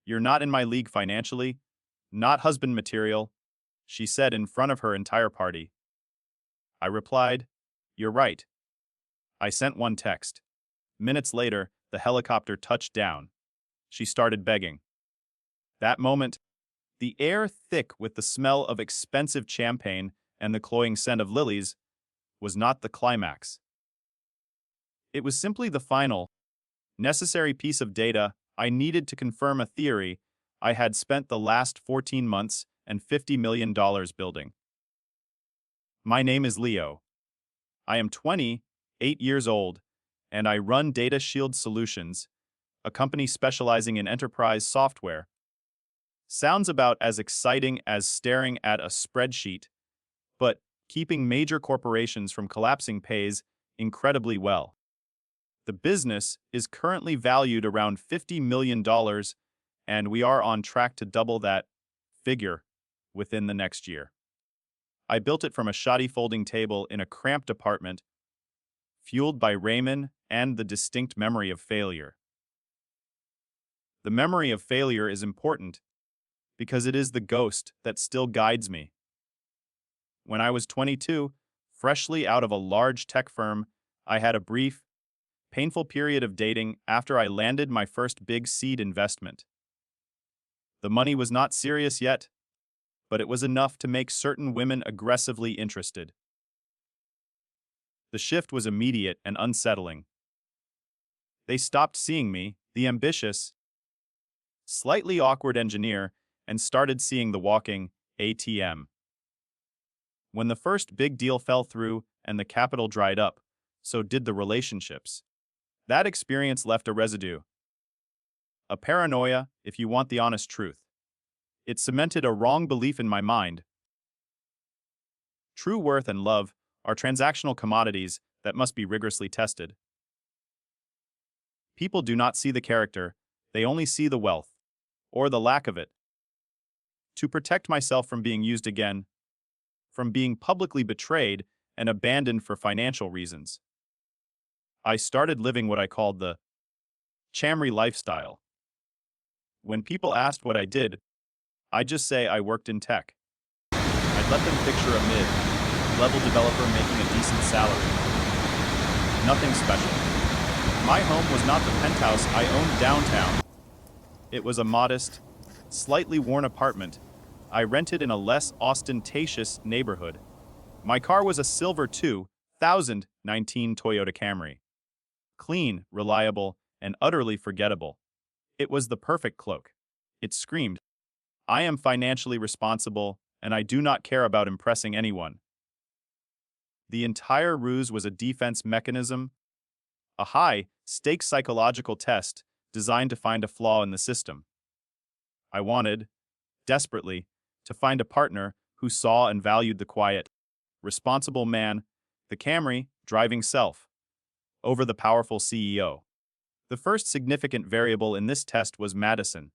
"You're not in my league financially, not husband material," she said in front of her entire party. I replied, "You're right." I sent one text. Minutes later, the helicopter touched down. She started begging. That moment, the air thick with the smell of expensive champagne and the cloying scent of lilies, was not the climax. It was simply the final, necessary piece of data I needed to confirm a theory I had spent the last 14 months and $50 million building. My name is Leo. I am 28 years old, and I run Data Shield Solutions, a company specializing in enterprise software. Sounds about as exciting as staring at a spreadsheet, but keeping major corporations from collapsing pays incredibly well. The business is currently valued around $50 million, and we are on track to double that figure within the next year. I built it from a shoddy folding table in a cramped apartment, fueled by ramen and the distinct memory of failure. The memory of failure is important because it is the ghost that still guides me. When I was 22, freshly out of a large tech firm, I had a brief, painful period of dating after I landed my first big seed investment. The money was not serious yet, but it was enough to make certain women aggressively interested. The shift was immediate and unsettling. They stopped seeing me, the ambitious, slightly awkward engineer, and started seeing the walking ATM. When the first big deal fell through and the capital dried up, so did the relationships. That experience left a residue. A paranoia, if you want the honest truth. It cemented a wrong belief in my mind. True worth and love are transactional commodities that must be rigorously tested. People do not see the character, they only see the wealth, or the lack of it. To protect myself from being used again, from being publicly betrayed and abandoned for financial reasons, I started living what I called the Camry Lifestyle. When people asked what I did, I'd just say I worked in tech. I'd let them picture a mid-level developer making a decent salary. Nothing special. My home was not the penthouse I owned downtown. It was a modest, slightly worn apartment I rented in a less ostentatious neighborhood. My car was a silver 2019 Toyota Camry. Clean, reliable, and utterly forgettable. It was the perfect cloak. It screamed, "I am financially responsible, and I do not care about impressing anyone." The entire ruse was a defense mechanism, a high-stakes psychological test designed to find a flaw in the system. I wanted, desperately, to find a partner who saw and valued the quiet, responsible man, the Camry driving self, over the powerful CEO. The first significant variable in this test was Madison.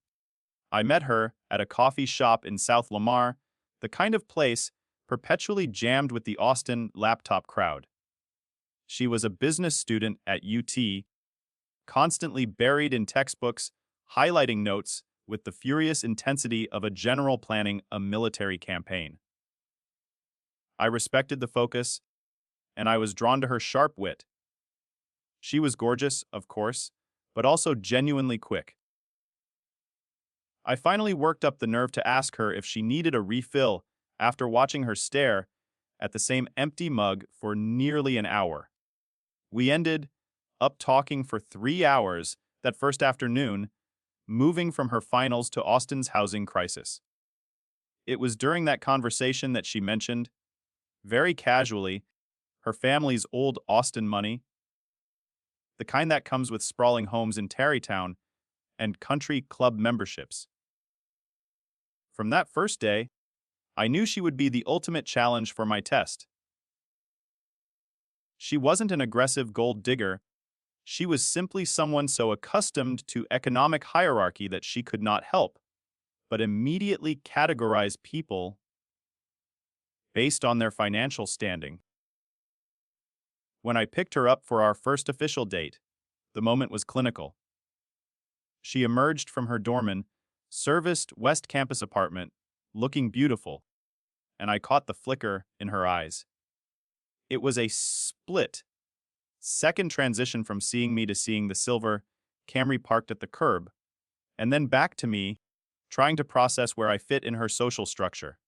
I met her at a coffee shop in South Lamar, the kind of place perpetually jammed with the Austin laptop crowd. She was a business student at UT, constantly buried in textbooks, highlighting notes with the furious intensity of a general planning a military campaign. I respected the focus, and I was drawn to her sharp wit. She was gorgeous, of course, but also genuinely quick. I finally worked up the nerve to ask her if she needed a refill after watching her stare at the same empty mug for nearly an hour. We ended up talking for 3 hours that first afternoon, moving from her finals to Austin's housing crisis. It was during that conversation that she mentioned, very casually, her family's old Austin money, the kind that comes with sprawling homes in Tarrytown and country club memberships. From that first day, I knew she would be the ultimate challenge for my test. She wasn't an aggressive gold digger. She was simply someone so accustomed to economic hierarchy that she could not help but immediately categorize people based on their financial standing. When I picked her up for our first official date, the moment was clinical. She emerged from her doorman, Serviced West Campus apartment, looking beautiful, and I caught the flicker in her eyes. It was a split second transition from seeing me to seeing the silver Camry parked at the curb, and then back to me, trying to process where I fit in her social structure.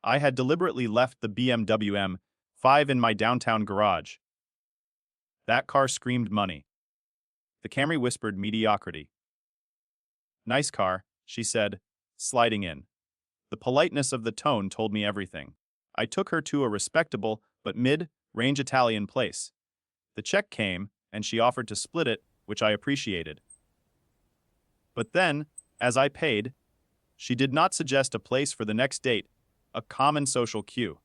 I had deliberately left the BMW M5 in my downtown garage. That car screamed money. The Camry whispered mediocrity. Nice car, she said, sliding in. The politeness of the tone told me everything. I took her to a respectable but mid-range Italian place. The check came, and she offered to split it, which I appreciated. But then, as I paid, she did not suggest a place for the next date, a common social cue.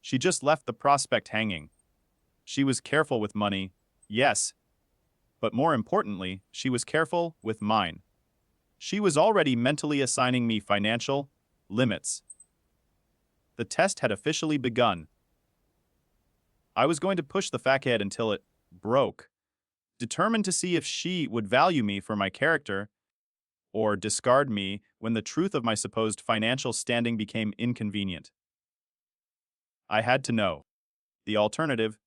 She just left the prospect hanging. She was careful with money, yes, but more importantly, she was careful with mine. She was already mentally assigning me financial limits. The test had officially begun. I was going to push the fuckhead until it broke, determined to see if she would value me for my character or discard me when the truth of my supposed financial standing became inconvenient. I had to know. The alternative,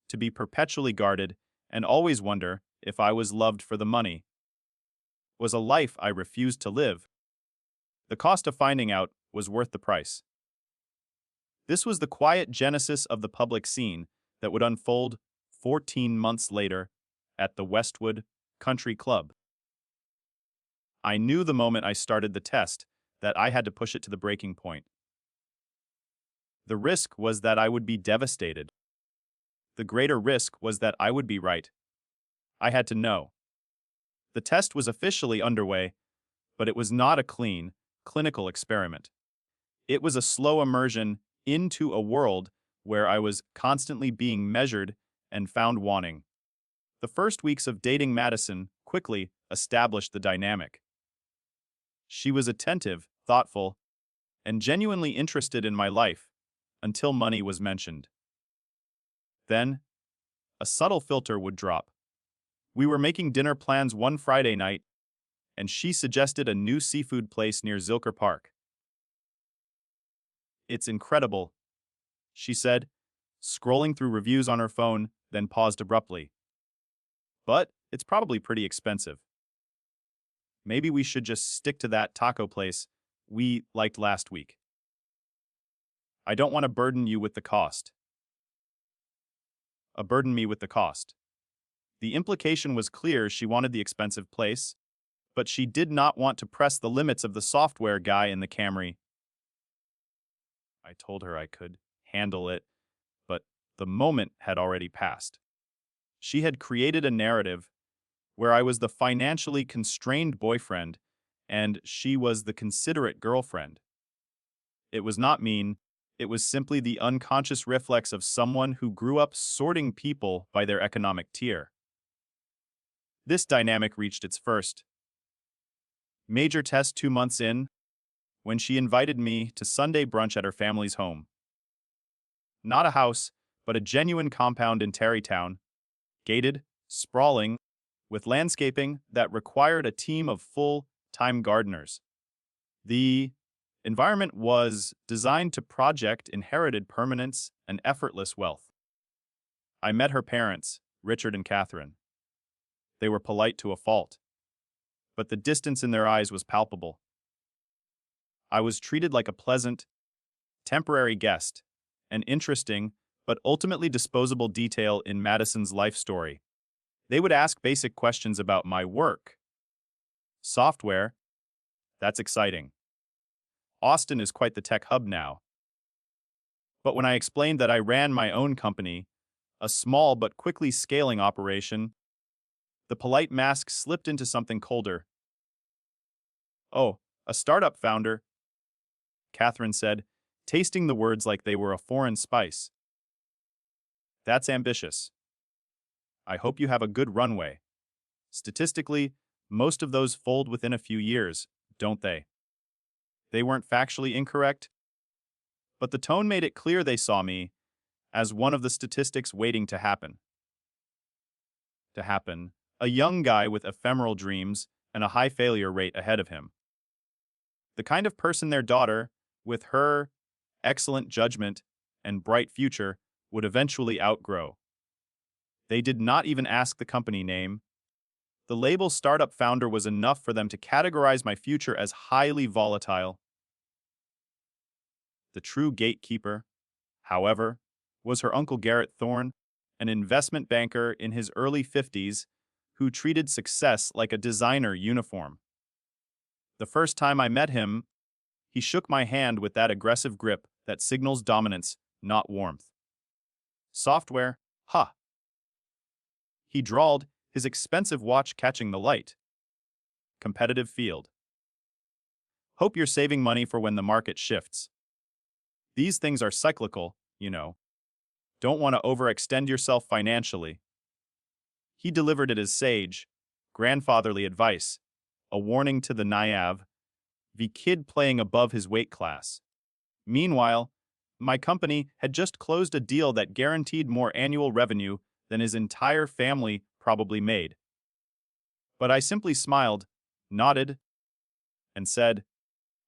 to be perpetually guarded and always wonder if I was loved for the money, was a life I refused to live. The cost of finding out was worth the price. This was the quiet genesis of the public scene that would unfold 14 months later at the Westwood Country Club. I knew the moment I started the test that I had to push it to the breaking point. The risk was that I would be devastated. The greater risk was that I would be right. I had to know. The test was officially underway, but it was not a clean, clinical experiment. It was a slow immersion into a world where I was constantly being measured and found wanting. The first weeks of dating Madison quickly established the dynamic. She was attentive, thoughtful, and genuinely interested in my life until money was mentioned. Then, a subtle filter would drop. We were making dinner plans one Friday night, and she suggested a new seafood place near Zilker Park. It's incredible, she said, scrolling through reviews on her phone, then paused abruptly. But it's probably pretty expensive. Maybe we should just stick to that taco place we liked last week. I don't want to burden you with the cost. Burden me with the cost. The implication was clear: she wanted the expensive place, but she did not want to press the limits of the software guy in the Camry. I told her I could handle it, but the moment had already passed. She had created a narrative where I was the financially constrained boyfriend and she was the considerate girlfriend. It was not mean, it was simply the unconscious reflex of someone who grew up sorting people by their economic tier. This dynamic reached its first major test 2 months in, when she invited me to Sunday brunch at her family's home. Not a house, but a genuine compound in Tarrytown, gated, sprawling, with landscaping that required a team of full-time gardeners. The environment was designed to project inherited permanence and effortless wealth. I met her parents, Richard and Catherine. They were polite to a fault, but the distance in their eyes was palpable. I was treated like a pleasant, temporary guest, an interesting but ultimately disposable detail in Madison's life story. They would ask basic questions about my work. Software, that's exciting. Austin is quite the tech hub now. But when I explained that I ran my own company, a small but quickly scaling operation, the polite mask slipped into something colder. Oh, a startup founder, Catherine said, tasting the words like they were a foreign spice. That's ambitious. I hope you have a good runway. Statistically, most of those fold within a few years, don't they? They weren't factually incorrect, but the tone made it clear they saw me as one of the statistics waiting to happen. A young guy with ephemeral dreams and a high failure rate ahead of him. The kind of person their daughter, with her excellent judgment and bright future, would eventually outgrow. They did not even ask the company name. The label startup founder was enough for them to categorize my future as highly volatile. The true gatekeeper, however, was her uncle Garrett Thorne, an investment banker in his early 50s who treated success like a designer uniform. The first time I met him, he shook my hand with that aggressive grip that signals dominance, not warmth. Software, ha! He drawled, his expensive watch catching the light. Competitive field. Hope you're saving money for when the market shifts. These things are cyclical, you know. Don't want to overextend yourself financially. He delivered it as sage, grandfatherly advice, a warning to the naive, the kid playing above his weight class. Meanwhile, my company had just closed a deal that guaranteed more annual revenue than his entire family probably made. But I simply smiled, nodded, and said,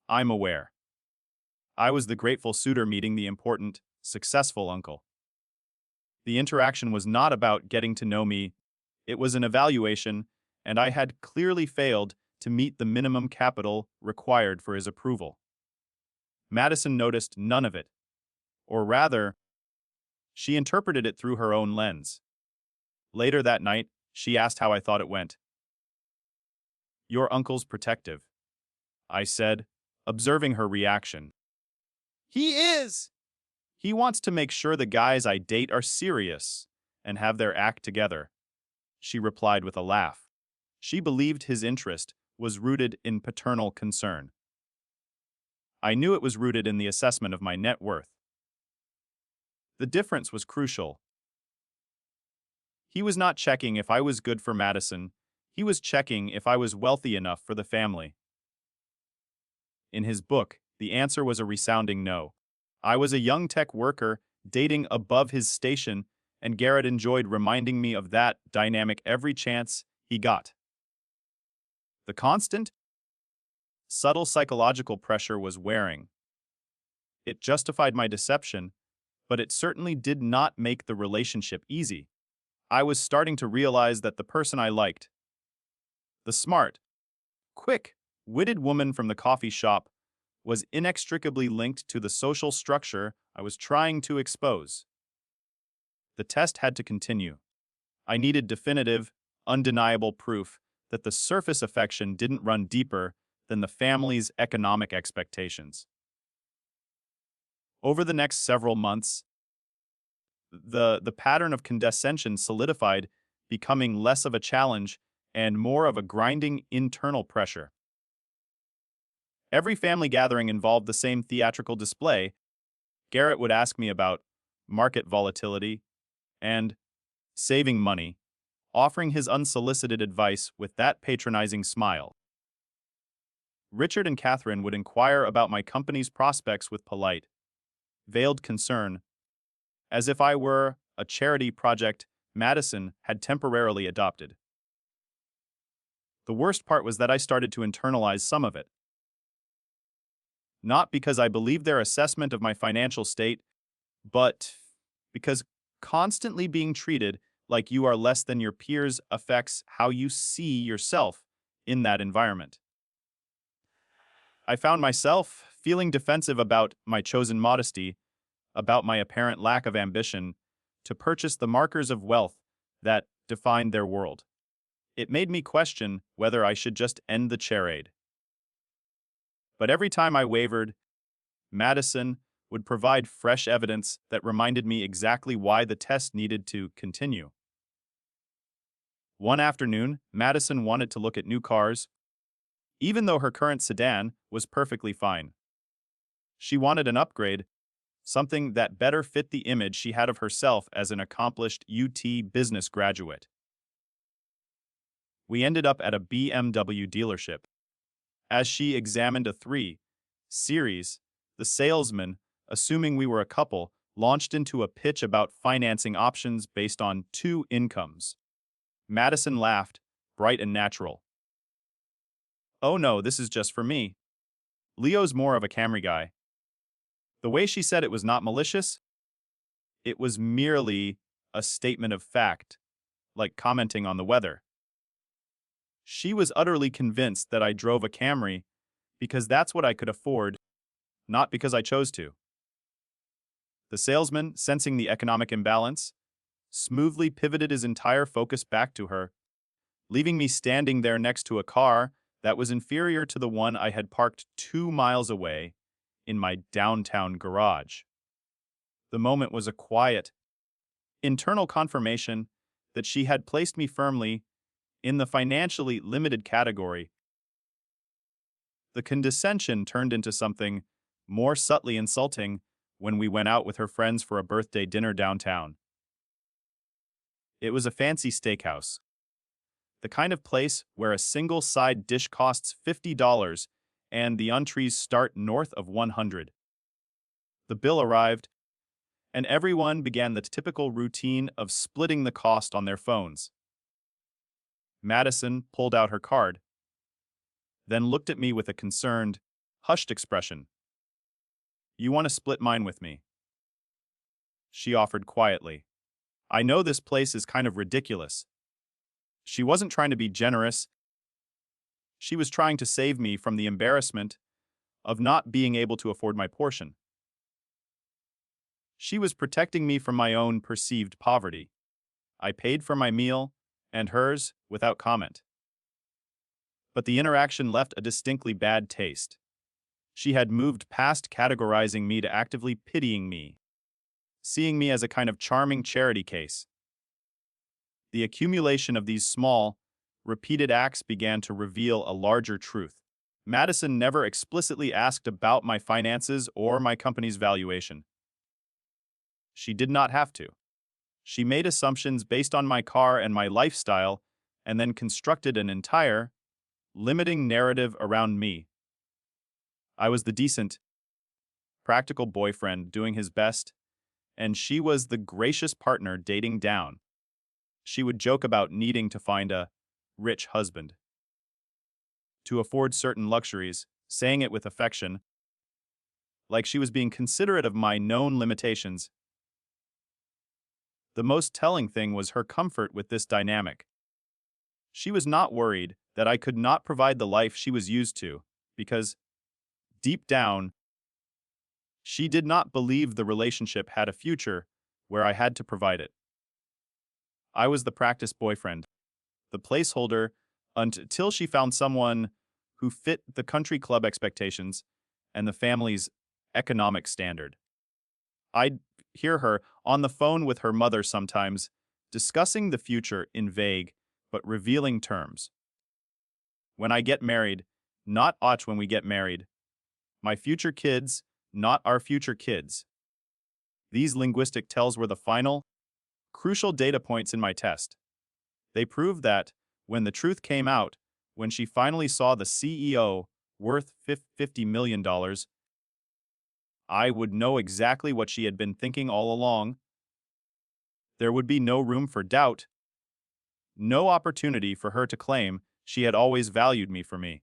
I'm aware. I was the grateful suitor meeting the important, successful uncle. The interaction was not about getting to know me. It was an evaluation, and I had clearly failed to meet the minimum capital required for his approval. Madison noticed none of it. Or rather, she interpreted it through her own lens. Later that night, she asked how I thought it went. Your uncle's protective, I said, observing her reaction. He is! He wants to make sure the guys I date are serious and have their act together, she replied with a laugh. She believed his interest was rooted in paternal concern. I knew it was rooted in the assessment of my net worth. The difference was crucial. He was not checking if I was good for Madison, he was checking if I was wealthy enough for the family. In his book, the answer was a resounding no. I was a young tech worker dating above his station, and Garrett enjoyed reminding me of that dynamic every chance he got. The constant, subtle psychological pressure was wearing. It justified my deception, but it certainly did not make the relationship easy. I was starting to realize that the person I liked, the smart, quick-witted woman from the coffee shop, was inextricably linked to the social structure I was trying to expose. The test had to continue. I needed definitive, undeniable proof that the surface affection didn't run deeper than the family's economic expectations. Over the next several months, the pattern of condescension solidified, becoming less of a challenge and more of a grinding internal pressure. Every family gathering involved the same theatrical display. Garrett would ask me about market volatility and saving money, offering his unsolicited advice with that patronizing smile. Richard and Catherine would inquire about my company's prospects with polite, veiled concern, as if I were a charity project Madison had temporarily adopted. The worst part was that I started to internalize some of it. Not because I believed their assessment of my financial state, but because constantly being treated like you are less than your peers affects how you see yourself in that environment. I found myself feeling defensive about my chosen modesty, about my apparent lack of ambition to purchase the markers of wealth that defined their world. It made me question whether I should just end the charade. But every time I wavered, Madison would provide fresh evidence that reminded me exactly why the test needed to continue. One afternoon, Madison wanted to look at new cars, even though her current sedan was perfectly fine. She wanted an upgrade, something that better fit the image she had of herself as an accomplished UT business graduate. We ended up at a BMW dealership. As she examined a 3 Series, the salesman, assuming we were a couple, launched into a pitch about financing options based on 2 incomes. Madison laughed, bright and natural. Oh no, this is just for me. Leo's more of a Camry guy. The way she said it was not malicious, it was merely a statement of fact, like commenting on the weather. She was utterly convinced that I drove a Camry because that's what I could afford, not because I chose to. The salesman, sensing the economic imbalance, smoothly pivoted his entire focus back to her, leaving me standing there next to a car that was inferior to the one I had parked 2 miles away in my downtown garage. The moment was a quiet, internal confirmation that she had placed me firmly in the financially limited category. The condescension turned into something more subtly insulting when we went out with her friends for a birthday dinner downtown. It was a fancy steakhouse, the kind of place where a single side dish costs $50 and the entrees start north of 100. The bill arrived, and everyone began the typical routine of splitting the cost on their phones. Madison pulled out her card, then looked at me with a concerned, hushed expression. "You want to split mine with me?" She offered quietly. "I know this place is kind of ridiculous." She wasn't trying to be generous. She was trying to save me from the embarrassment of not being able to afford my portion. She was protecting me from my own perceived poverty. I paid for my meal and hers without comment. But the interaction left a distinctly bad taste. She had moved past categorizing me to actively pitying me, seeing me as a kind of charming charity case. The accumulation of these small, repeated acts began to reveal a larger truth. Madison never explicitly asked about my finances or my company's valuation. She did not have to. She made assumptions based on my car and my lifestyle, and then constructed an entire, limiting narrative around me. I was the decent, practical boyfriend doing his best, and she was the gracious partner dating down. She would joke about needing to find a rich husband to afford certain luxuries, saying it with affection, like she was being considerate of my known limitations. The most telling thing was her comfort with this dynamic. She was not worried that I could not provide the life she was used to, because, deep down, she did not believe the relationship had a future where I had to provide it. I was the practice boyfriend, the placeholder until she found someone who fit the country club expectations and the family's economic standard. I'd hear her on the phone with her mother sometimes, discussing the future in vague but revealing terms. When I get married, not och when we get married. My future kids, not our future kids. These linguistic tells were the final, crucial data points in my test. They proved that, when the truth came out, when she finally saw the CEO worth $50 million, I would know exactly what she had been thinking all along. There would be no room for doubt, no opportunity for her to claim she had always valued me for me.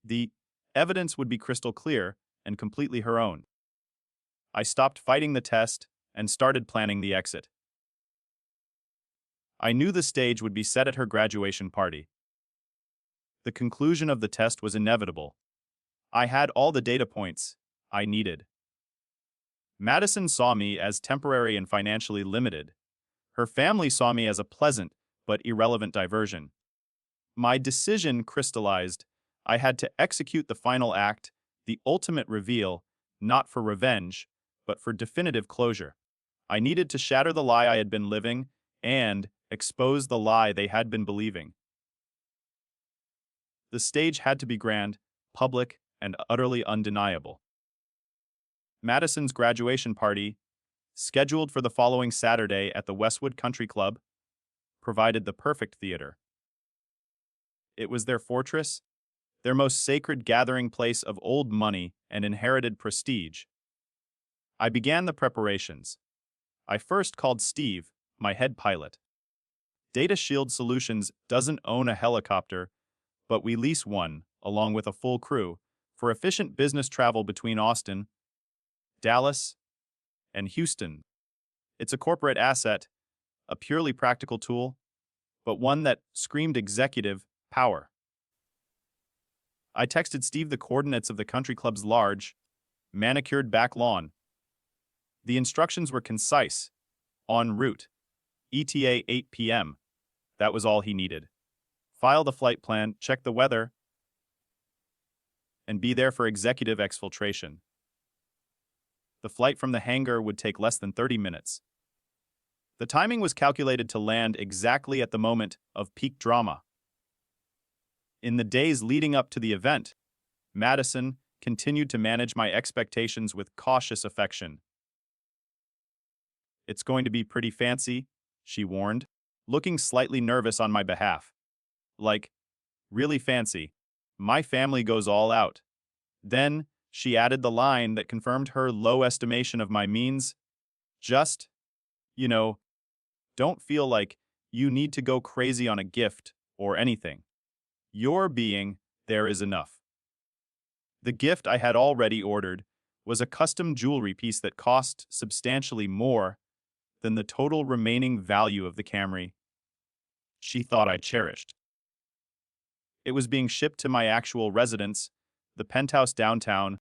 The evidence would be crystal clear and completely her own. I stopped fighting the test and started planning the exit. I knew the stage would be set at her graduation party. The conclusion of the test was inevitable. I had all the data points I needed. Madison saw me as temporary and financially limited. Her family saw me as a pleasant but irrelevant diversion. My decision crystallized. I had to execute the final act, the ultimate reveal, not for revenge, but for definitive closure. I needed to shatter the lie I had been living and expose the lie they had been believing. The stage had to be grand, public, and utterly undeniable. Madison's graduation party, scheduled for the following Saturday at the Westwood Country Club, provided the perfect theater. It was their fortress, their most sacred gathering place of old money and inherited prestige. I began the preparations. I first called Steve, my head pilot. Data Shield Solutions doesn't own a helicopter, but we lease one, along with a full crew, for efficient business travel between Austin, Dallas, and Houston. It's a corporate asset, a purely practical tool, but one that screamed executive power. I texted Steve the coordinates of the country club's large, manicured back lawn. The instructions were concise, en route, ETA 8 p.m. That was all he needed. File the flight plan, check the weather, and be there for executive exfiltration. The flight from the hangar would take less than 30 minutes. The timing was calculated to land exactly at the moment of peak drama. In the days leading up to the event, Madison continued to manage my expectations with cautious affection. "It's going to be pretty fancy," she warned, looking slightly nervous on my behalf. "Like, really fancy. My family goes all out." Then, she added the line that confirmed her low estimation of my means. "Just, you know, don't feel like you need to go crazy on a gift or anything. Your being there is enough." The gift I had already ordered was a custom jewelry piece that cost substantially more than the total remaining value of the Camry she thought I cherished. It was being shipped to my actual residence, the penthouse downtown,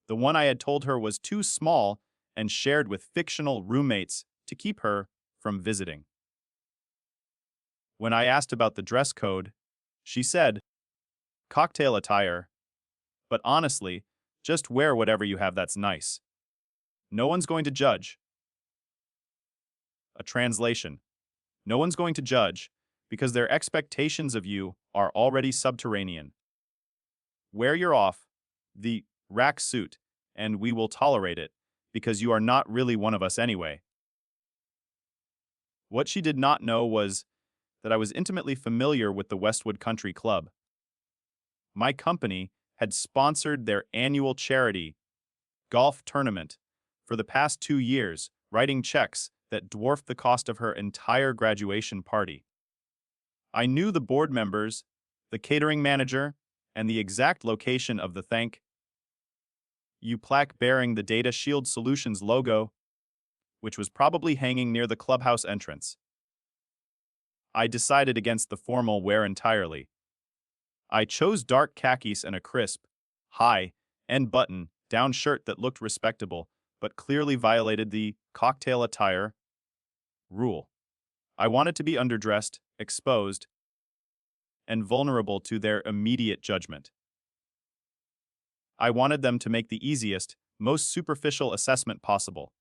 the one I had told her was too small and shared with fictional roommates to keep her from visiting. When I asked about the dress code, she said, "Cocktail attire, but honestly, just wear whatever you have that's nice. No one's going to judge." A translation: no one's going to judge because their expectations of you are already subterranean. Wear your the rack suit, and we will tolerate it because you are not really one of us anyway. What she did not know was that I was intimately familiar with the Westwood Country Club. My company had sponsored their annual charity golf tournament for the past 2 years, writing checks that dwarfed the cost of her entire graduation party. I knew the board members, the catering manager, and the exact location of the thank you plaque bearing the Data Shield Solutions logo, which was probably hanging near the clubhouse entrance. I decided against the formal wear entirely. I chose dark khakis and a crisp, high, and button-down shirt that looked respectable, but clearly violated the cocktail attire rule. I wanted to be underdressed, exposed, and vulnerable to their immediate judgment. I wanted them to make the easiest, most superficial assessment possible.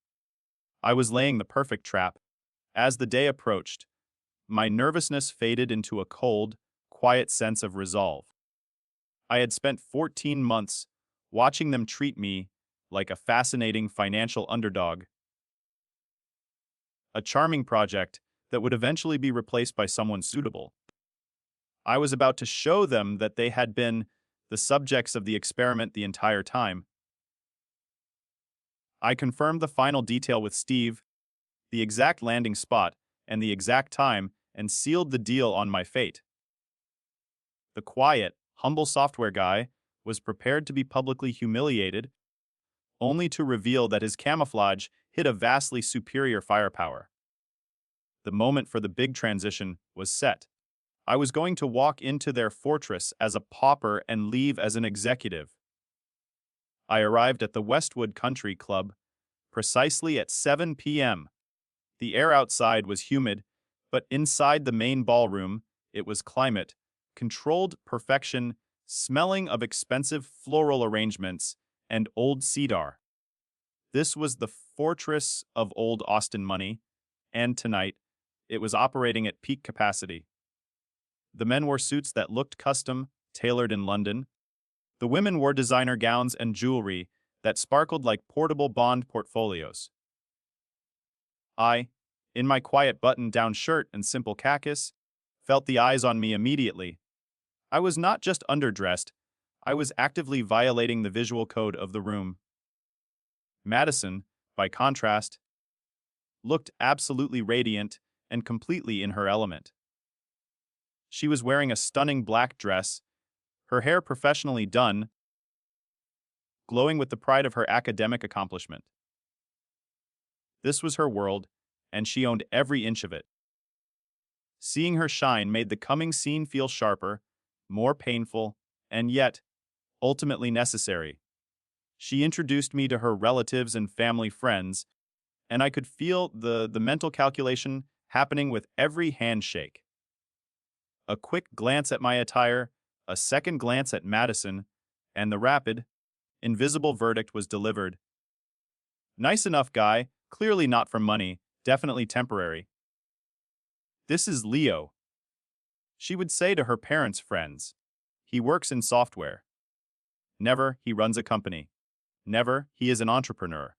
I was laying the perfect trap. As the day approached, my nervousness faded into a cold, quiet sense of resolve. I had spent 14 months watching them treat me like a fascinating financial underdog, a charming project that would eventually be replaced by someone suitable. I was about to show them that they had been the subjects of the experiment the entire time. I confirmed the final detail with Steve, the exact landing spot, and the exact time, and sealed the deal on my fate. The quiet, humble software guy was prepared to be publicly humiliated, only to reveal that his camouflage hid a vastly superior firepower. The moment for the big transition was set. I was going to walk into their fortress as a pauper and leave as an executive. I arrived at the Westwood Country Club precisely at 7 p.m. The air outside was humid, but inside the main ballroom, it was climate, controlled perfection, smelling of expensive floral arrangements and old cedar. This was the fortress of old Austin money, and tonight, it was operating at peak capacity. The men wore suits that looked custom, tailored in London. The women wore designer gowns and jewelry that sparkled like portable bond portfolios. I, in my quiet button-down shirt and simple khakis, felt the eyes on me immediately. I was not just underdressed, I was actively violating the visual code of the room. Madison, by contrast, looked absolutely radiant and completely in her element. She was wearing a stunning black dress her hair professionally done, glowing with the pride of her academic accomplishment. This was her world, and she owned every inch of it. Seeing her shine made the coming scene feel sharper, more painful, and yet, ultimately necessary. She introduced me to her relatives and family friends, and I could feel the mental calculation happening with every handshake. A quick glance at my attire, a second glance at Madison, and the rapid, invisible verdict was delivered. Nice enough guy, clearly not for money, definitely temporary. This is Leo, she would say to her parents' friends. He works in software. Never, he runs a company. Never, he is an entrepreneur.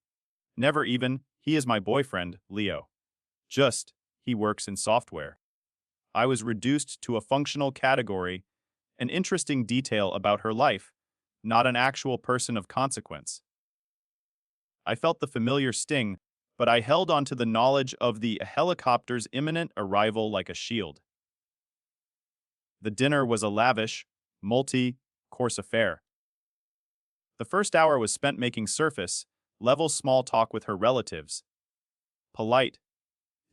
Never even, he is my boyfriend, Leo. Just, he works in software. I was reduced to a functional category, an interesting detail about her life, not an actual person of consequence. I felt the familiar sting, but I held on to the knowledge of the helicopter's imminent arrival like a shield. The dinner was a lavish, multi-course affair. The first hour was spent making surface-level small talk with her relatives. Polite,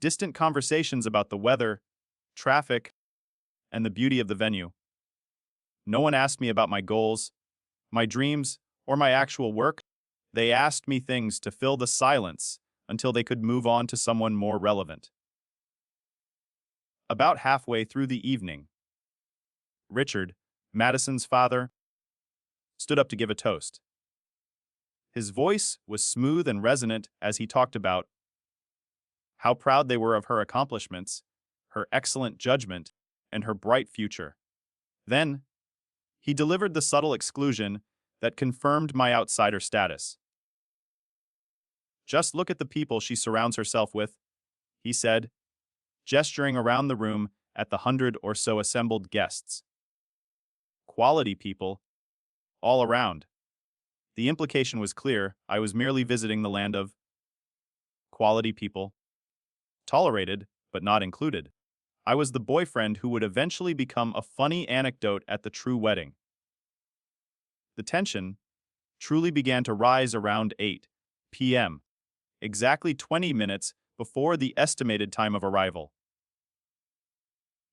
distant conversations about the weather, traffic, and the beauty of the venue. No one asked me about my goals, my dreams, or my actual work. They asked me things to fill the silence until they could move on to someone more relevant. About halfway through the evening, Richard, Madison's father, stood up to give a toast. His voice was smooth and resonant as he talked about how proud they were of her accomplishments, her excellent judgment, and her bright future. Then, he delivered the subtle exclusion that confirmed my outsider status. Just look at the people she surrounds herself with, he said, gesturing around the room at the 100 or so assembled guests. Quality people, all around. The implication was clear. I was merely visiting the land of quality people. Tolerated, but not included. I was the boyfriend who would eventually become a funny anecdote at the true wedding. The tension truly began to rise around 8 p.m., exactly 20 minutes before the estimated time of arrival.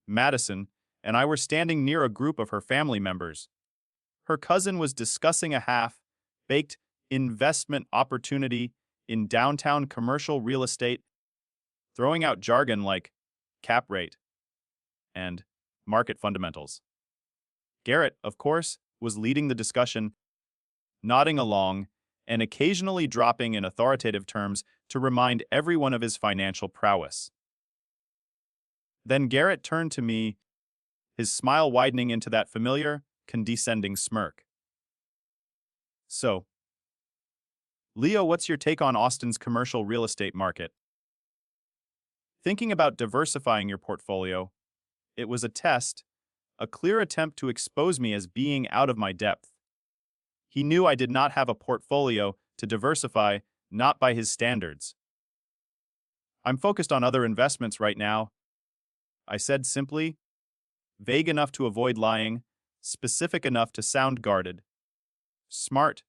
Madison and I were standing near a group of her family members. Her cousin was discussing a half-baked investment opportunity in downtown commercial real estate, throwing out jargon like cap rate and market fundamentals. Garrett, of course, was leading the discussion, nodding along and occasionally dropping in authoritative terms to remind everyone of his financial prowess. Then Garrett turned to me, his smile widening into that familiar, condescending smirk. So, Leo, what's your take on Austin's commercial real estate market? Thinking about diversifying your portfolio, it was a test, a clear attempt to expose me as being out of my depth. He knew I did not have a portfolio to diversify, not by his standards. I'm focused on other investments right now, I said simply, vague enough to avoid lying, specific enough to sound guarded. Smart,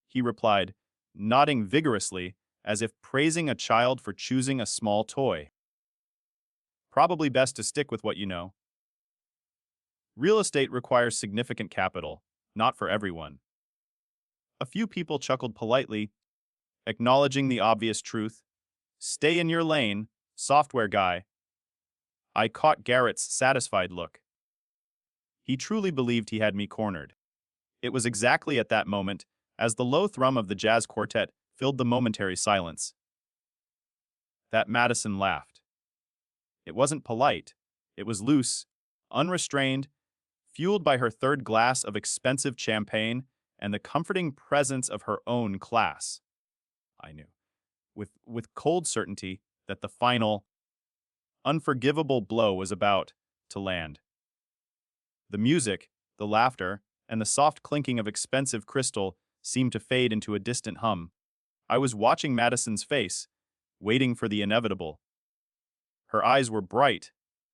he replied, nodding vigorously as if praising a child for choosing a small toy. Probably best to stick with what you know. Real estate requires significant capital, not for everyone. A few people chuckled politely, acknowledging the obvious truth. Stay in your lane, software guy. I caught Garrett's satisfied look. He truly believed he had me cornered. It was exactly at that moment, as the low thrum of the jazz quartet filled the momentary silence, that Madison laughed. It wasn't polite. It was loose, unrestrained, fueled by her third glass of expensive champagne and the comforting presence of her own class. I knew, with cold certainty, that the final, unforgivable blow was about to land. The music, the laughter, and the soft clinking of expensive crystal seemed to fade into a distant hum. I was watching Madison's face, waiting for the inevitable. Her eyes were bright,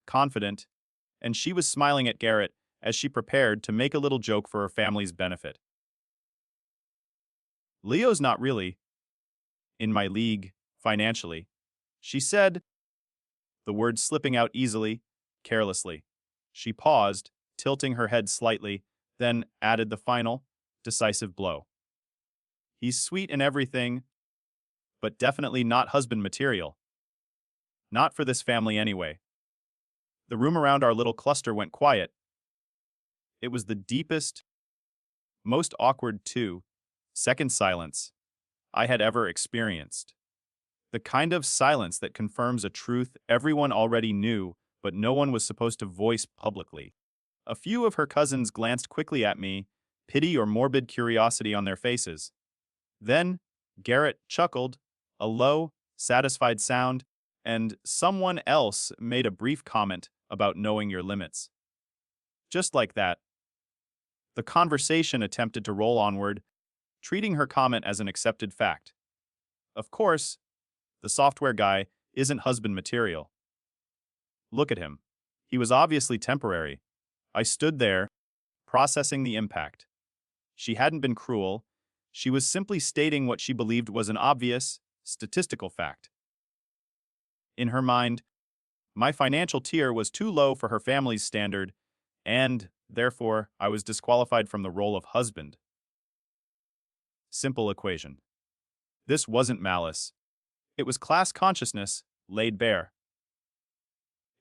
confident, and she was smiling at Garrett as she prepared to make a little joke for her family's benefit. Leo's not really in my league financially, she said, the words slipping out easily, carelessly. She paused, tilting her head slightly, then added the final, decisive blow. He's sweet and everything, but definitely not husband material. Not for this family anyway. The room around our little cluster went quiet. It was the deepest, most awkward second silence I had ever experienced. The kind of silence that confirms a truth everyone already knew, but no one was supposed to voice publicly. A few of her cousins glanced quickly at me, pity or morbid curiosity on their faces. Then, Garrett chuckled, a low, satisfied sound, and someone else made a brief comment about knowing your limits. Just like that, the conversation attempted to roll onward, treating her comment as an accepted fact. Of course, the software guy isn't husband material. Look at him. He was obviously temporary. I stood there, processing the impact. She hadn't been cruel. She was simply stating what she believed was an obvious, statistical fact. In her mind, my financial tier was too low for her family's standard, and, therefore, I was disqualified from the role of husband. Simple equation. This wasn't malice. It was class consciousness laid bare.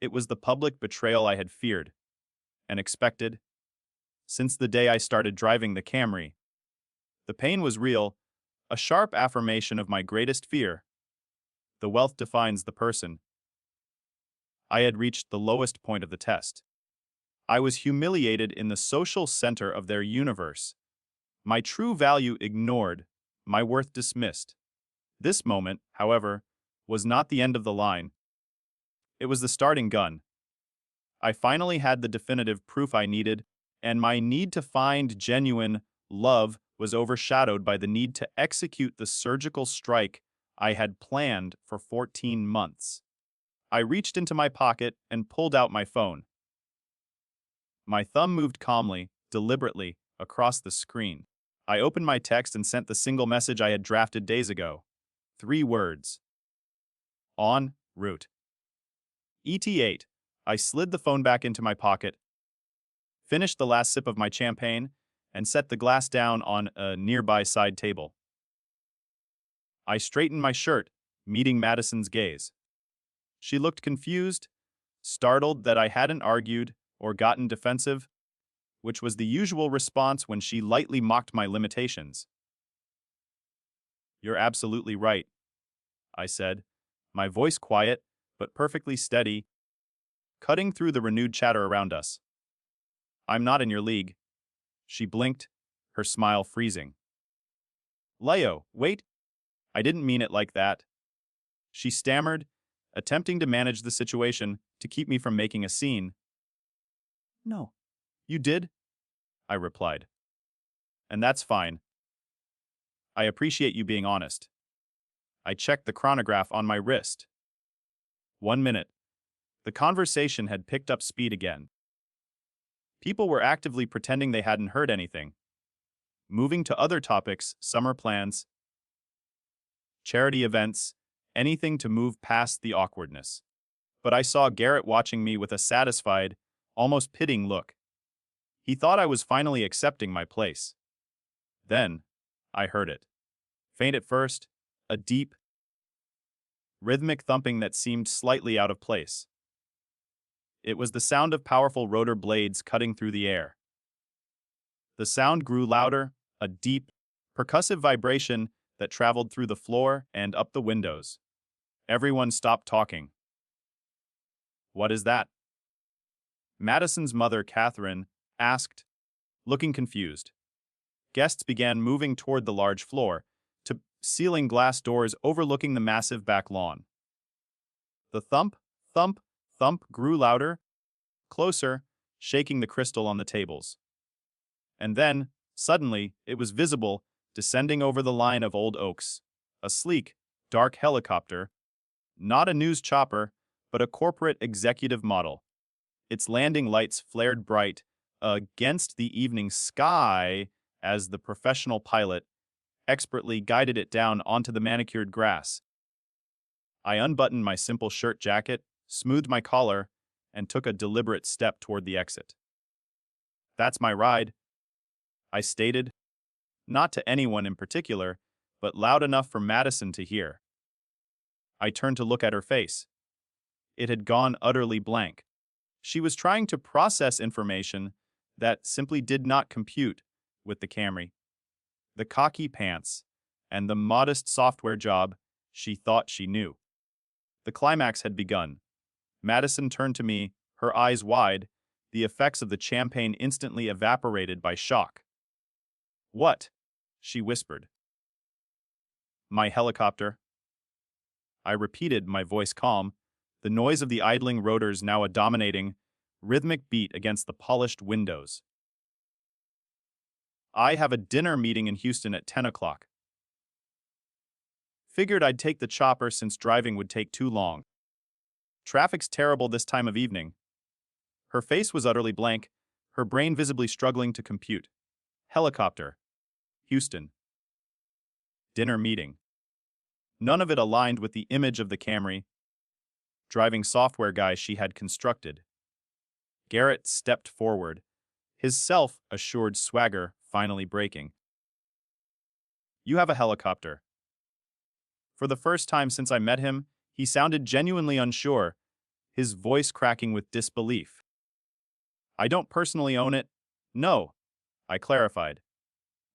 It was the public betrayal I had feared and expected since the day I started driving the Camry. The pain was real, a sharp affirmation of my greatest fear. The wealth defines the person. I had reached the lowest point of the test. I was humiliated in the social center of their universe. My true value ignored, my worth dismissed. This moment, however, was not the end of the line. It was the starting gun. I finally had the definitive proof I needed, and my need to find genuine love was overshadowed by the need to execute the surgical strike I had planned for 14 months. I reached into my pocket and pulled out my phone. My thumb moved calmly, deliberately, across the screen. I opened my text and sent the single message I had drafted days ago. 3 words. En route. ET8. I slid the phone back into my pocket, finished the last sip of my champagne, and set the glass down on a nearby side table. I straightened my shirt, meeting Madison's gaze. She looked confused, startled that I hadn't argued or gotten defensive, which was the usual response when she lightly mocked my limitations. You're absolutely right, I said, my voice quiet but perfectly steady, cutting through the renewed chatter around us. I'm not in your league. She blinked, her smile freezing. Leo, wait. I didn't mean it like that. She stammered, attempting to manage the situation to keep me from making a scene. No. You did? I replied. And that's fine. I appreciate you being honest. I checked the chronograph on my wrist. 1 minute. The conversation had picked up speed again. People were actively pretending they hadn't heard anything, moving to other topics, summer plans, charity events, anything to move past the awkwardness. But I saw Garrett watching me with a satisfied, almost pitying look. He thought I was finally accepting my place. Then, I heard it. Faint at first, a deep, rhythmic thumping that seemed slightly out of place. It was the sound of powerful rotor blades cutting through the air. The sound grew louder, a deep, percussive vibration that traveled through the floor and up the windows. Everyone stopped talking. What is that? Madison's mother, Catherine, asked, looking confused. Guests began moving toward the large floor, to ceiling glass doors overlooking the massive back lawn. The thump, thump, thump grew louder, closer, shaking the crystal on the tables. And then, suddenly, it was visible, descending over the line of old oaks. A sleek, dark helicopter, not a news chopper, but a corporate executive model. Its landing lights flared bright, against the evening sky as the professional pilot expertly guided it down onto the manicured grass. I unbuttoned my simple shirt jacket, smoothed my collar, and took a deliberate step toward the exit. "That's my ride," I stated, not to anyone in particular, but loud enough for Madison to hear. I turned to look at her face. It had gone utterly blank. She was trying to process information that simply did not compute with the Camry, the cocky pants, and the modest software job she thought she knew. The climax had begun. Madison turned to me, her eyes wide, the effects of the champagne instantly evaporated by shock. "What?" she whispered. "My helicopter." I repeated, my voice calm, the noise of the idling rotors now a dominating, rhythmic beat against the polished windows. "I have a dinner meeting in Houston at 10 o'clock. Figured I'd take the chopper since driving would take too long. Traffic's terrible this time of evening." Her face was utterly blank, her brain visibly struggling to compute. Helicopter. Houston. Dinner meeting. None of it aligned with the image of the Camry driving software guy she had constructed. Garrett stepped forward, his self-assured swagger finally breaking. "You have a helicopter." For the first time since I met him, he sounded genuinely unsure, his voice cracking with disbelief. "I don't personally own it." "No," I clarified.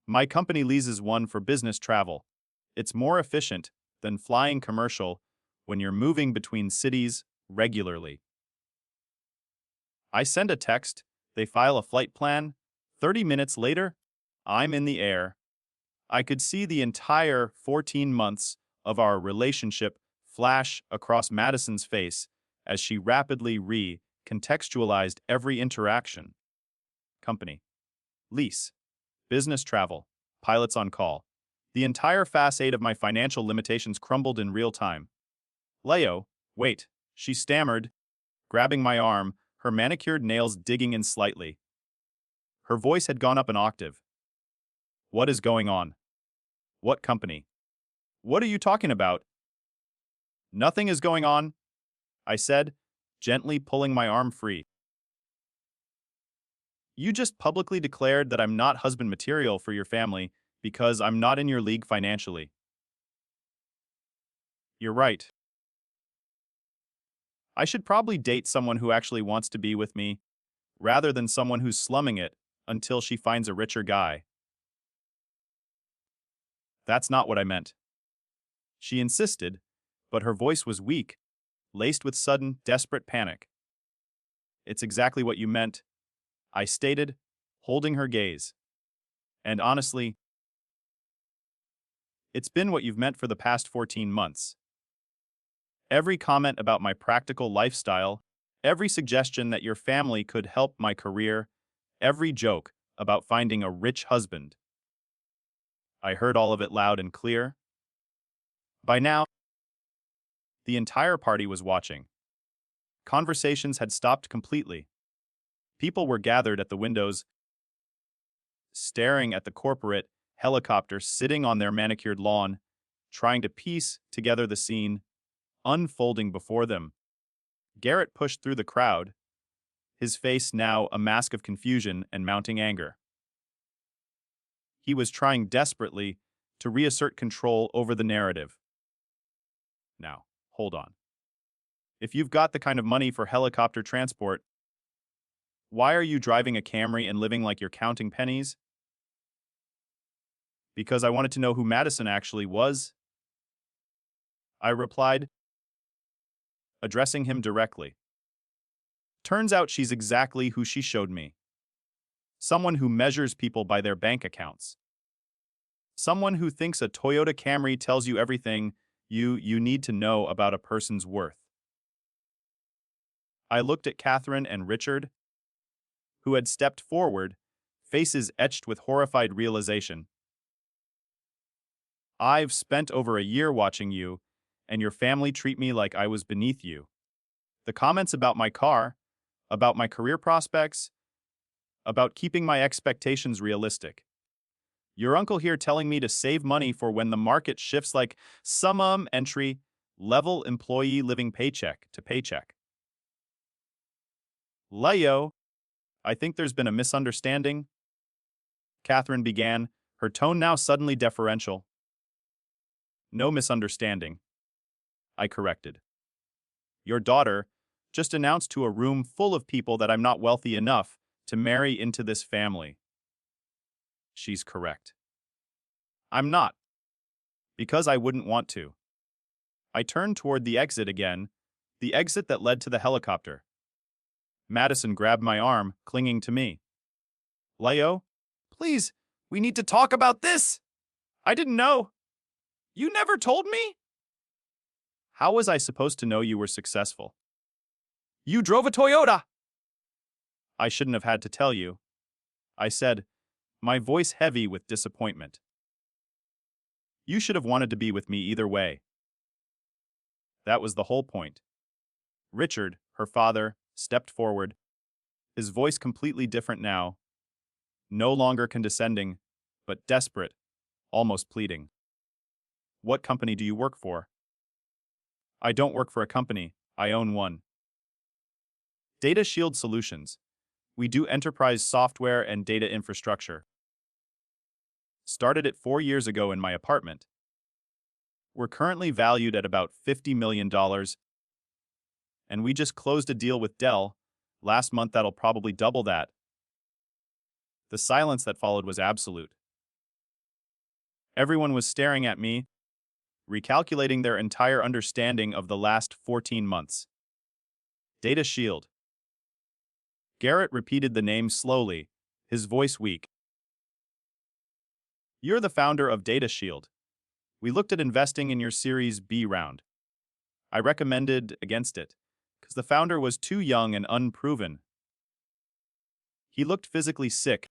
"My company leases one for business travel. It's more efficient than flying commercial when you're moving between cities regularly. I send a text, they file a flight plan. 30 minutes later, I'm in the air." I could see the entire 14 months of our relationship flash across Madison's face as she rapidly contextualized every interaction. Company. Lease. Business travel. Pilots on call. The entire facade of my financial limitations crumbled in real time. "Leo, wait," she stammered, grabbing my arm, her manicured nails digging in slightly. Her voice had gone up an octave. "What is going on? What company? What are you talking about?" "Nothing is going on," I said, gently pulling my arm free. "You just publicly declared that I'm not husband material for your family because I'm not in your league financially." "You're right. I should probably date someone who actually wants to be with me, rather than someone who's slumming it until she finds a richer guy." "That's not what I meant." She insisted, but her voice was weak, laced with sudden, desperate panic. "It's exactly what you meant," I stated, holding her gaze. "And honestly, it's been what you've meant for the past 14 months. Every comment about my practical lifestyle, every suggestion that your family could help my career, every joke about finding a rich husband. I heard all of it loud and clear. By now, the entire party was watching. Conversations had stopped completely. People were gathered at the windows, staring at the corporate helicopter sitting on their manicured lawn, trying to piece together the scene unfolding before them. Garrett pushed through the crowd, his face now a mask of confusion and mounting anger. He was trying desperately to reassert control over the narrative. "Now, hold on. If you've got the kind of money for helicopter transport, why are you driving a Camry and living like you're counting pennies?" "Because I wanted to know who Madison actually was," I replied, addressing him directly. "Turns out she's exactly who she showed me. Someone who measures people by their bank accounts. Someone who thinks a Toyota Camry tells you everything you need to know about a person's worth." I looked at Catherine and Richard, who had stepped forward, faces etched with horrified realization. "I've spent over a year watching you, and your family treat me like I was beneath you. The comments about my car, about my career prospects, about keeping my expectations realistic. Your uncle here telling me to save money for when the market shifts like some entry level employee living paycheck to paycheck. Leo, I think there's been a misunderstanding, Catherine began, her tone now suddenly deferential. No misunderstanding, I corrected. Your daughter just announced to a room full of people that I'm not wealthy enough to marry into this family. She's correct. I'm not, because I wouldn't want to. I turned toward the exit again, the exit that led to the helicopter. Madison grabbed my arm, clinging to me. Leo, please, we need to talk about this. I didn't know. You never told me? How was I supposed to know you were successful? You drove a Toyota! I shouldn't have had to tell you, I said, my voice heavy with disappointment. You should have wanted to be with me either way. That was the whole point. Richard, her father, stepped forward, his voice completely different now, no longer condescending, but desperate, almost pleading. What company do you work for? I don't work for a company, I own one. Data Shield Solutions. We do enterprise software and data infrastructure. Started it 4 years ago in my apartment. We're currently valued at about $50 million, and we just closed a deal with Dell last month that'll probably double that. The silence that followed was absolute. Everyone was staring at me, recalculating their entire understanding of the last 14 months. Data Shield. Garrett repeated the name slowly, his voice weak. You're the founder of Data Shield. We looked at investing in your Series B round. I recommended against it, because the founder was too young and unproven. He looked physically sick,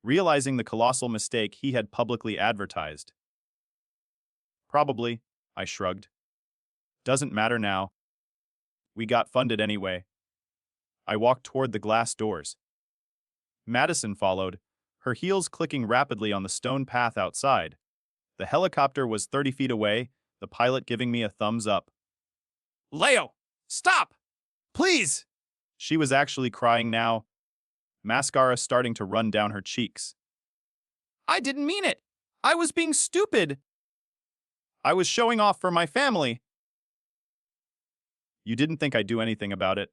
realizing the colossal mistake he had publicly advertised. Probably, I shrugged. Doesn't matter now. We got funded anyway. I walked toward the glass doors. Madison followed, her heels clicking rapidly on the stone path outside. The helicopter was 30 feet away, the pilot giving me a thumbs up. Leo, stop! Please! She was actually crying now, mascara starting to run down her cheeks. I didn't mean it! I was being stupid! I was showing off for my family. You didn't think I'd do anything about it?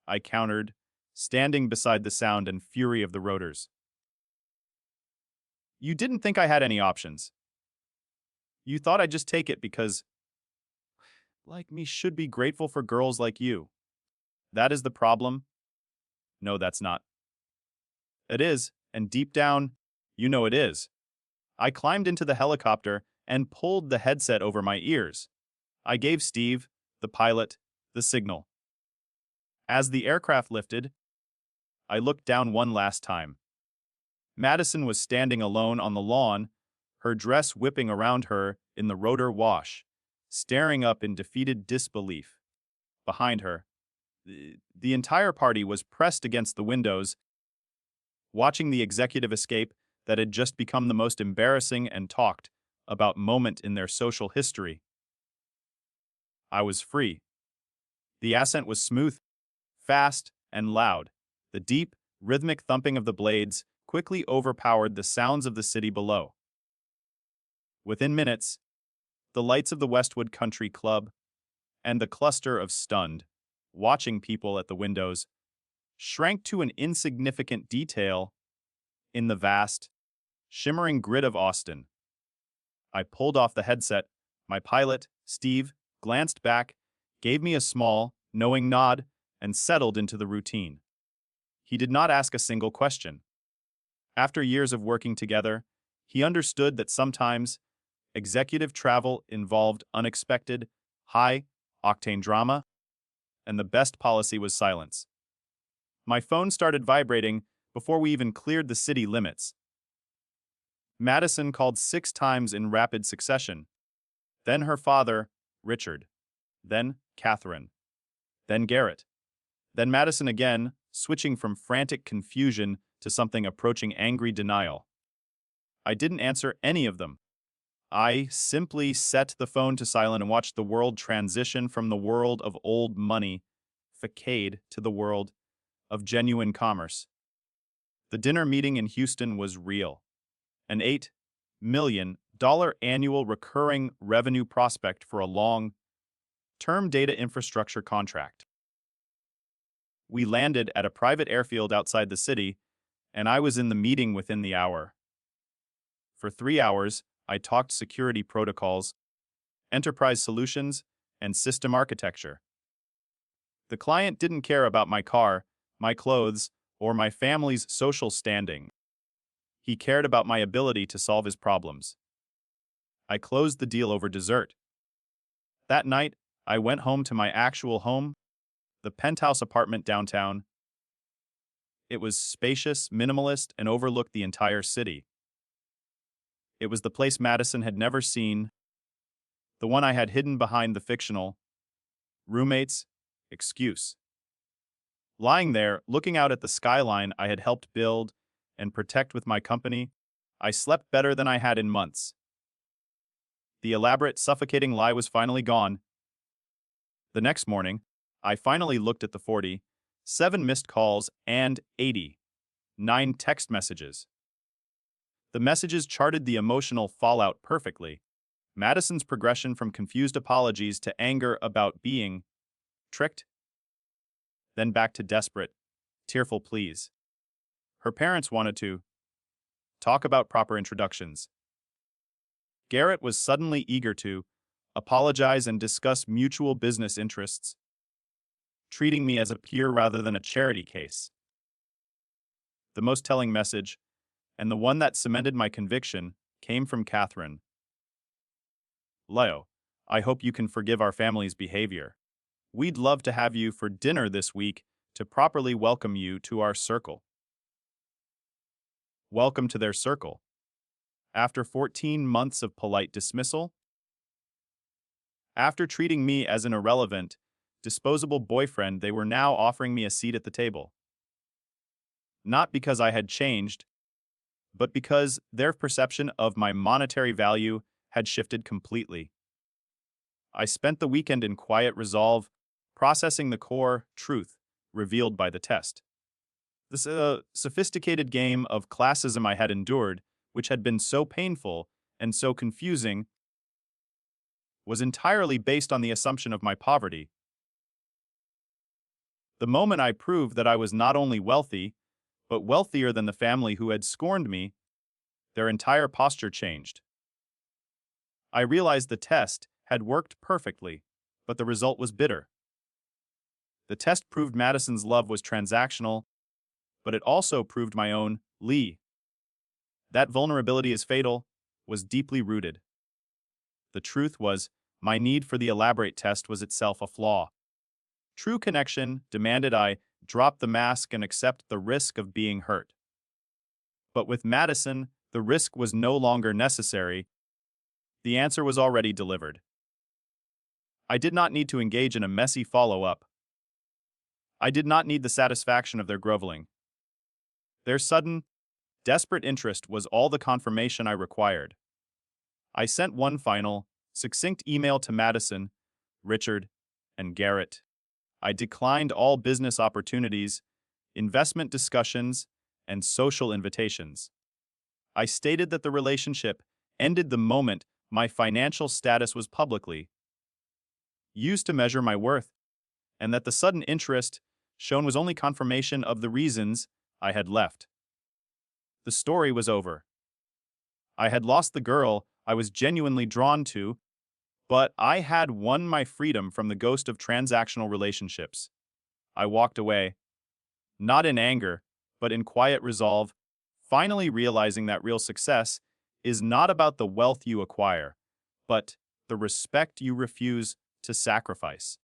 I countered, standing beside the sound and fury of the rotors. You didn't think I had any options. You thought I'd just take it because, like me, should be grateful for girls like you. That is the problem? No, that's not. It is, and deep down, you know it is. I climbed into the helicopter and pulled the headset over my ears. I gave Steve, the pilot, the signal. As the aircraft lifted, I looked down one last time. Madison was standing alone on the lawn, her dress whipping around her in the rotor wash, staring up in defeated disbelief. Behind her, the entire party was pressed against the windows, watching the executive escape that had just become the most embarrassing and talked about moment in their social history. I was free. The ascent was smooth, fast, and loud. The deep, rhythmic thumping of the blades quickly overpowered the sounds of the city below. Within minutes, the lights of the Westwood Country Club and the cluster of stunned, watching people at the windows shrank to an insignificant detail in the vast, shimmering grid of Austin. I pulled off the headset. My pilot, Steve, glanced back, gave me a small, knowing nod, and settled into the routine. He did not ask a single question. After years of working together, he understood that sometimes executive travel involved unexpected, high-octane drama, and the best policy was silence. My phone started vibrating before we even cleared the city limits. Madison called 6 times in rapid succession. Then her father, Richard. Then Catherine. Then Garrett. Then Madison again, switching from frantic confusion to something approaching angry denial. I didn't answer any of them. I simply set the phone to silent and watched the world transition from the world of old money, facade, to the world of genuine commerce. The dinner meeting in Houston was real. An $8 million annual recurring revenue prospect for a long-term data infrastructure contract. We landed at a private airfield outside the city, and I was in the meeting within the hour. For 3 hours, I talked security protocols, enterprise solutions, and system architecture. The client didn't care about my car, my clothes, or my family's social standing. He cared about my ability to solve his problems. I closed the deal over dessert. That night, I went home to my actual home, the penthouse apartment downtown. It was spacious, minimalist, and overlooked the entire city. It was the place Madison had never seen, the one I had hidden behind the fictional roommate's excuse. Lying there, looking out at the skyline I had helped build and protect with my company, I slept better than I had in months. The elaborate, suffocating lie was finally gone. The next morning, I finally looked at the 47 missed calls and 89 text messages. The messages charted the emotional fallout perfectly. Madison's progression from confused apologies to anger about being tricked, then back to desperate, tearful pleas. Her parents wanted to talk about proper introductions. Garrett was suddenly eager to apologize and discuss mutual business interests, treating me as a peer rather than a charity case. The most telling message, and the one that cemented my conviction, came from Catherine. Leo, I hope you can forgive our family's behavior. We'd love to have you for dinner this week to properly welcome you to our circle. Welcome to their circle. After 14 months of polite dismissal, after treating me as an irrelevant, disposable boyfriend, they were now offering me a seat at the table. Not because I had changed, but because their perception of my monetary value had shifted completely. I spent the weekend in quiet resolve, processing the core truth revealed by the test. This sophisticated game of classism I had endured, which had been so painful and so confusing, was entirely based on the assumption of my poverty. The moment I proved that I was not only wealthy, but wealthier than the family who had scorned me, their entire posture changed. I realized the test had worked perfectly, but the result was bitter. The test proved Madison's love was transactional, but it also proved my own that vulnerability is fatal, was deeply rooted. The truth was, my need for the elaborate test was itself a flaw. True connection demanded I drop the mask and accept the risk of being hurt. But with Madison, the risk was no longer necessary. The answer was already delivered. I did not need to engage in a messy follow-up. I did not need the satisfaction of their groveling. Their sudden, desperate interest was all the confirmation I required. I sent one final, succinct email to Madison, Richard, and Garrett. I declined all business opportunities, investment discussions, and social invitations. I stated that the relationship ended the moment my financial status was publicly used to measure my worth, and that the sudden interest shown was only confirmation of the reasons I had left. The story was over. I had lost the girl I was genuinely drawn to, but I had won my freedom from the ghost of transactional relationships. I walked away, not in anger, but in quiet resolve, finally realizing that real success is not about the wealth you acquire, but the respect you refuse to sacrifice.